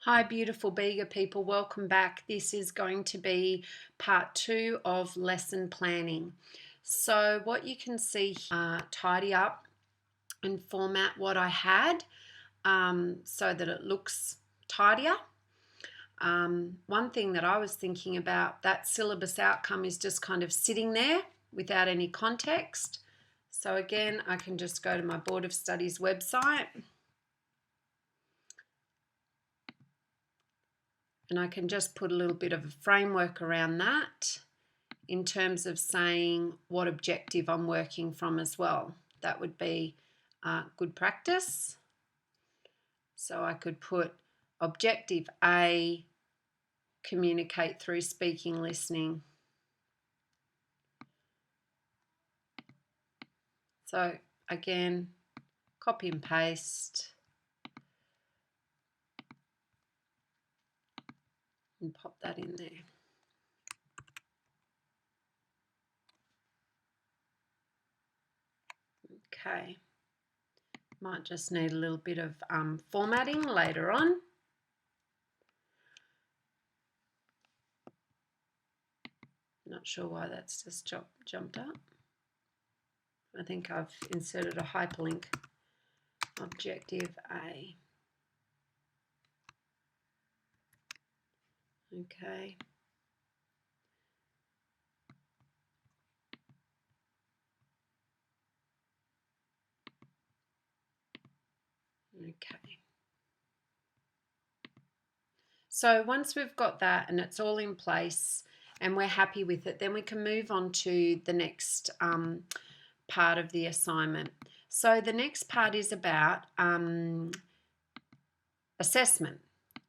Hi, beautiful Bega people. Welcome back. This is going to be part 2 of lesson planning. So what you can see here, tidy up and format what I had so that it looks tidier. One thing that I was thinking about, that syllabus outcome is just kind of sitting there without any context. So again, I can just go to my Board of Studies website. And I can just put a little bit of a framework around that in terms of saying what objective I'm working from as well. That would be good practice. So I could put objective A, communicate through speaking, listening. So again, copy and paste and pop that in there. Okay, might just need a little bit of formatting later on. Not sure why that's just jumped up. I think I've inserted a hyperlink. Objective A. Okay. Okay. So once we've got that and it's all in place and we're happy with it, then we can move on to the next part of the assignment. So the next part is about assessment.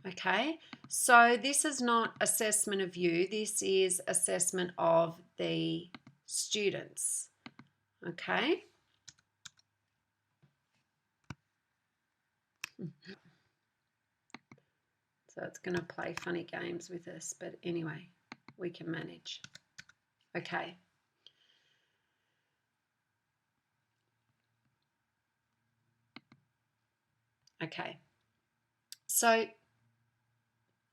Okay, so this is not assessment of you, this is assessment of the students. Okay. So it's going to play funny games with us, but anyway, we can manage. Okay. Okay. So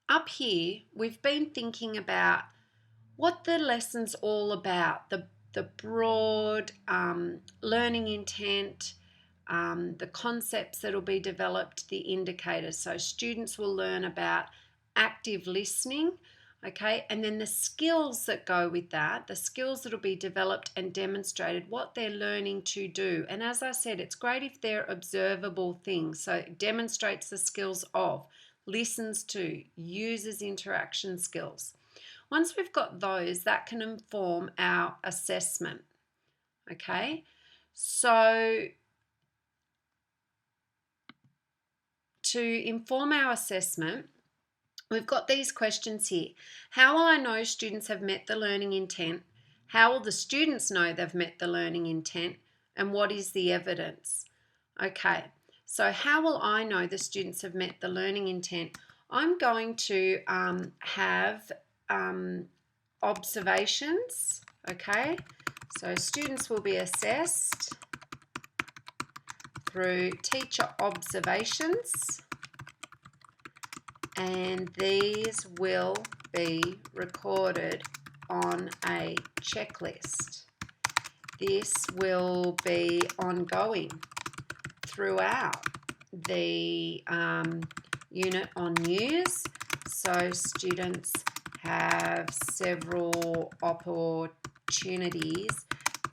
up here, we've been thinking about what the lesson's all about, the broad learning intent, the concepts that will be developed, the indicators. So students will learn about active listening, okay, and then the skills that go with that, the skills that will be developed and demonstrated, what they're learning to do. And as I said, it's great if they're observable things. So it demonstrates the skills of, listens to, uses interaction skills. Once we've got those, that can inform our assessment, okay? So to inform our assessment, we've got these questions here. How will I know students have met the learning intent? How will the students know they've met the learning intent? And what is the evidence? Okay, so how will I know the students have met the learning intent? I'm going to have observations, okay? So students will be assessed through teacher observations, and these will be recorded on a checklist. This will be ongoing throughout the unit on news, so students have several opportunities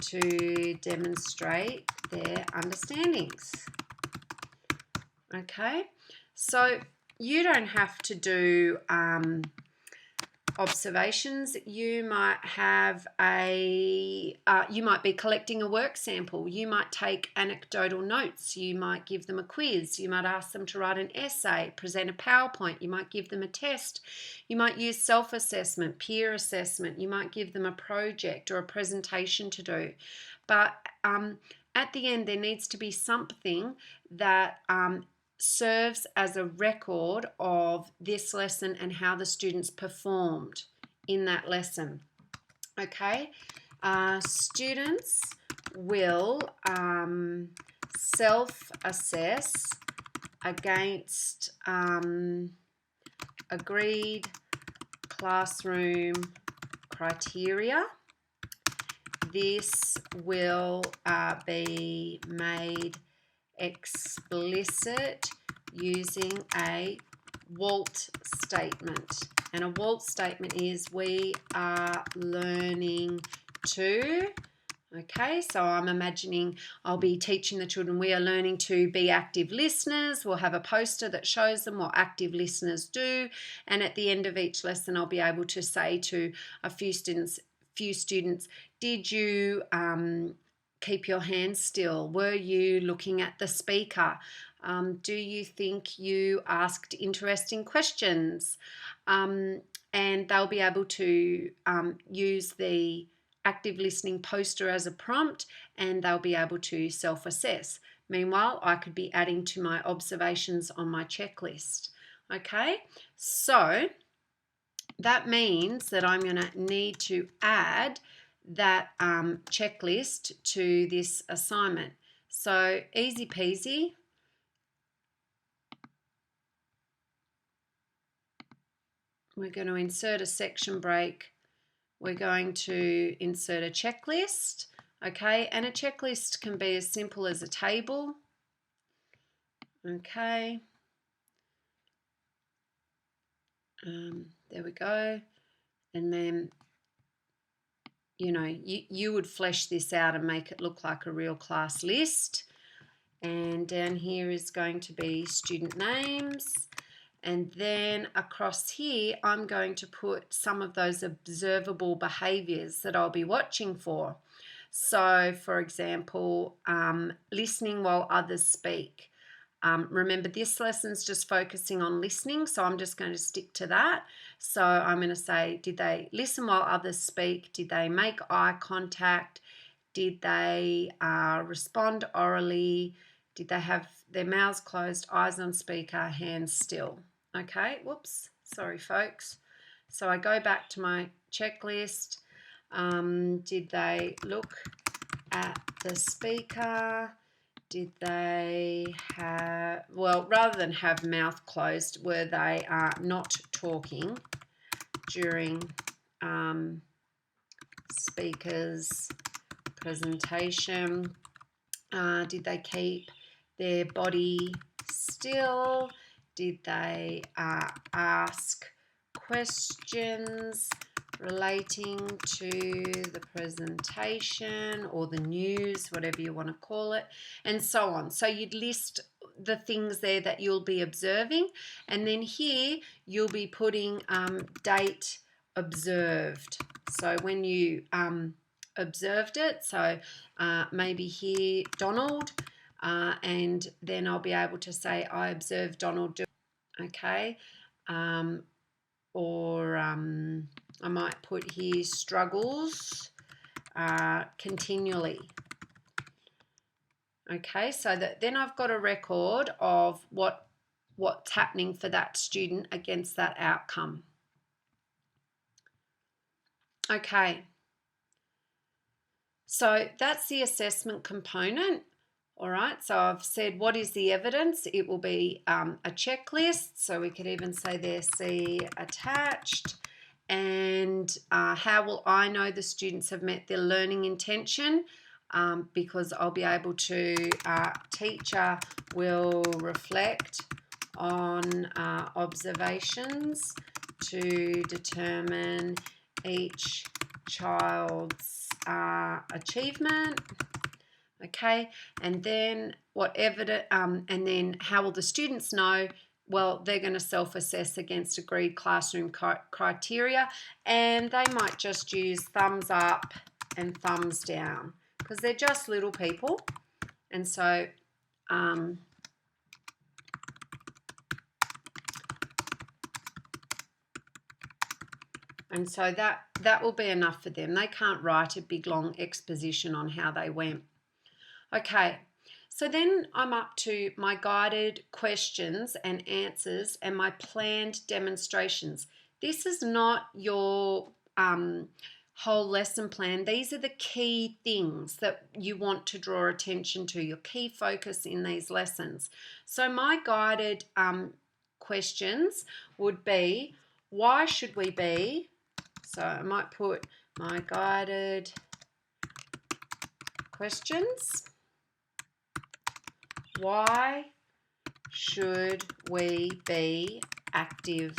to demonstrate their understandings. Okay, so you don't have to do observations. You might have you might be collecting a work sample. You might take anecdotal notes. You might give them a quiz. You might ask them to write an essay, present a PowerPoint. You might give them a test. You might use self-assessment, peer assessment. You might give them a project or a presentation to do. But at the end, there needs to be something that serves as a record of this lesson and how the students performed in that lesson. Okay, students will self-assess against agreed classroom criteria. This will be made explicit using a WALT statement. And a WALT statement is we are learning to. Okay, so I'm imagining I'll be teaching the children we are learning to be active listeners. We'll have a poster that shows them what active listeners do. And at the end of each lesson, I'll be able to say to a few students, did you keep your hands still? Were you looking at the speaker? Do you think you asked interesting questions? And they'll be able to use the active listening poster as a prompt, and they'll be able to self-assess. Meanwhile, I could be adding to my observations on my checklist. Okay, so that means that I'm going to need to add that checklist to this assignment. So easy peasy. We're going to insert a section break. We're going to insert a checklist, okay? And a checklist can be as simple as a table, okay? There we go. And then, you know, you would flesh this out and make it look like a real class list. And down here is going to be student names. And then across here, I'm going to put some of those observable behaviours that I'll be watching for. So, for example, listening while others speak. Remember, this lesson's just focusing on listening, so I'm just going to stick to that. So I'm going to say, did they listen while others speak? Did they make eye contact? Did they respond orally? Did they have their mouths closed, eyes on speaker, hands still? Okay, whoops, sorry folks. So I go back to my checklist. Did they look at the speaker? Did they have, well, rather than have mouth closed, were they not talking during speaker's presentation? Did they keep their body still? Did they ask questions relating to the presentation or the news, whatever you want to call it, and so on? So you'd list the things there that you'll be observing, and then here you'll be putting date observed. So when you observed it, so maybe here Donald, and then I'll be able to say I observed Donald do, okay, or I might put here struggles continually. Okay, so that then I've got a record of what's happening for that student against that outcome. Okay, so that's the assessment component. All right, so I've said what is the evidence? It will be a checklist, so we could even say there, see attached. And how will I know the students have met their learning intention? Because I'll be able to, teacher will reflect on observations to determine each child's achievement. Okay, and then and then how will the students know? Well, they're going to self-assess against agreed classroom criteria, and they might just use thumbs up and thumbs down because they're just little people, and so that will be enough for them. They can't write a big long exposition on how they went. Okay, so then I'm up to my guided questions and answers and my planned demonstrations. This is not your whole lesson plan. These are the key things that you want to draw attention to, your key focus in these lessons. So my guided questions would be, why should we be, so I might put my guided questions, why should we be active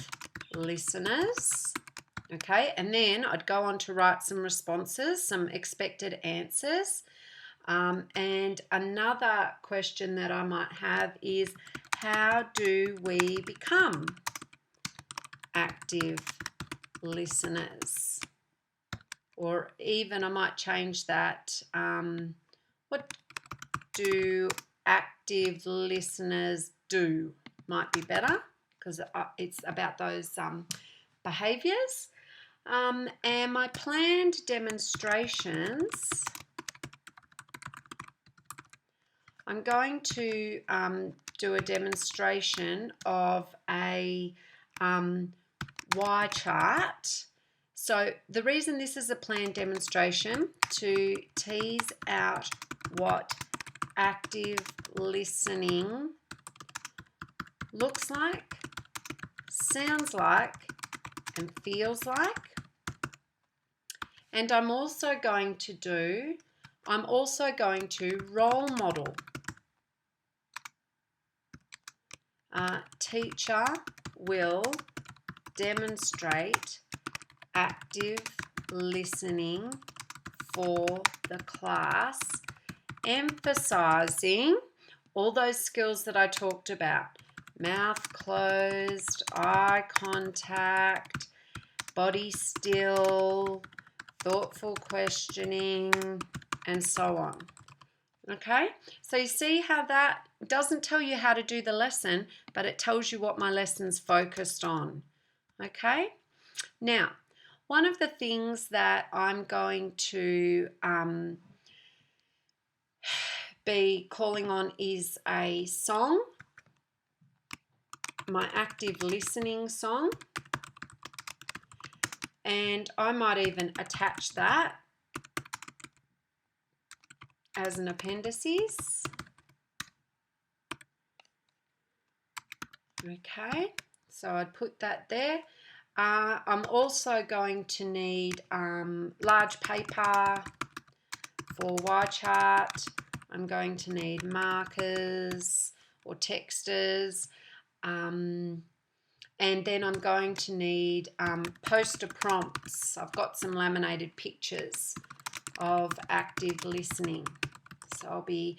listeners? Okay, and then I'd go on to write some responses, some expected answers. And another question that I might have is, how do we become active listeners? Or even I might change that. What do active listeners do? Might be better because it's about those behaviours. And my planned demonstrations, I'm going to do a demonstration of a Y chart. So the reason this is a planned demonstration, to tease out what active listening looks like, sounds like, and feels like. And I'm also going to role model. Teacher will demonstrate active listening for the class, emphasizing all those skills that I talked about. Mouth closed, eye contact, body still, thoughtful questioning, and so on. Okay, so you see how that doesn't tell you how to do the lesson, but it tells you what my lesson's focused on. Okay, now one of the things that I'm going to be calling on is a song, my active listening song, and I might even attach that as an appendices. Okay, so I'd put that there. I'm also going to need large paper for Y chart. I'm going to need markers or texters. And then I'm going to need poster prompts. I've got some laminated pictures of active listening. So I'll be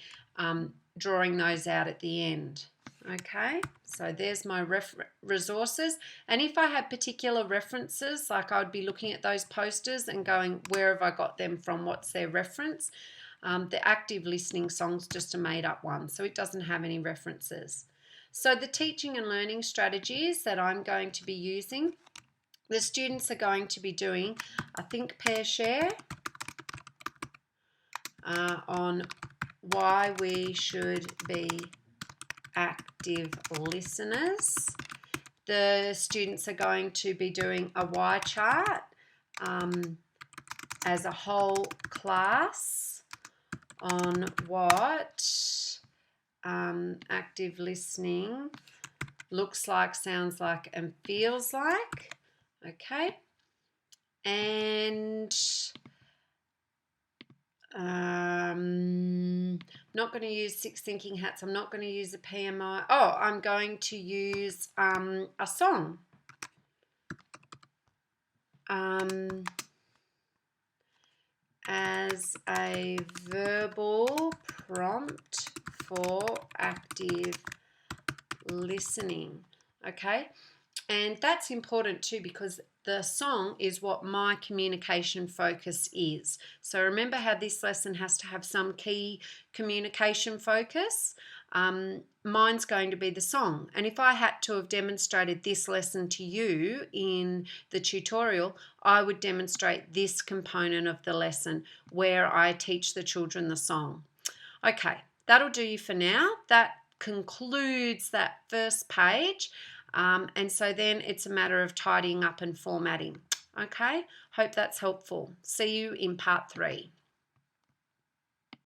drawing those out at the end. Okay, so there's my resources. And if I had particular references, like I'd be looking at those posters and going, where have I got them from? What's their reference? The active listening song's just a made up one, so it doesn't have any references. So the teaching and learning strategies that I'm going to be using, the students are going to be doing a think, pair, share on why we should be active listeners. The students are going to be doing a Y chart as a whole class on what active listening looks like, sounds like, and feels like. Okay, and not going to use 6 thinking hats. I'm not going to use a PMI. Oh, I'm going to use a song. As a verbal prompt for active listening. Okay, and that's important too, because the song is what my communication focus is. So remember how this lesson has to have some key communication focus. Mine's going to be the song. And if I had to have demonstrated this lesson to you in the tutorial, I would demonstrate this component of the lesson where I teach the children the song. Okay, that'll do you for now. That concludes that first page. And so then it's a matter of tidying up and formatting. Okay, hope that's helpful. See you in part 3.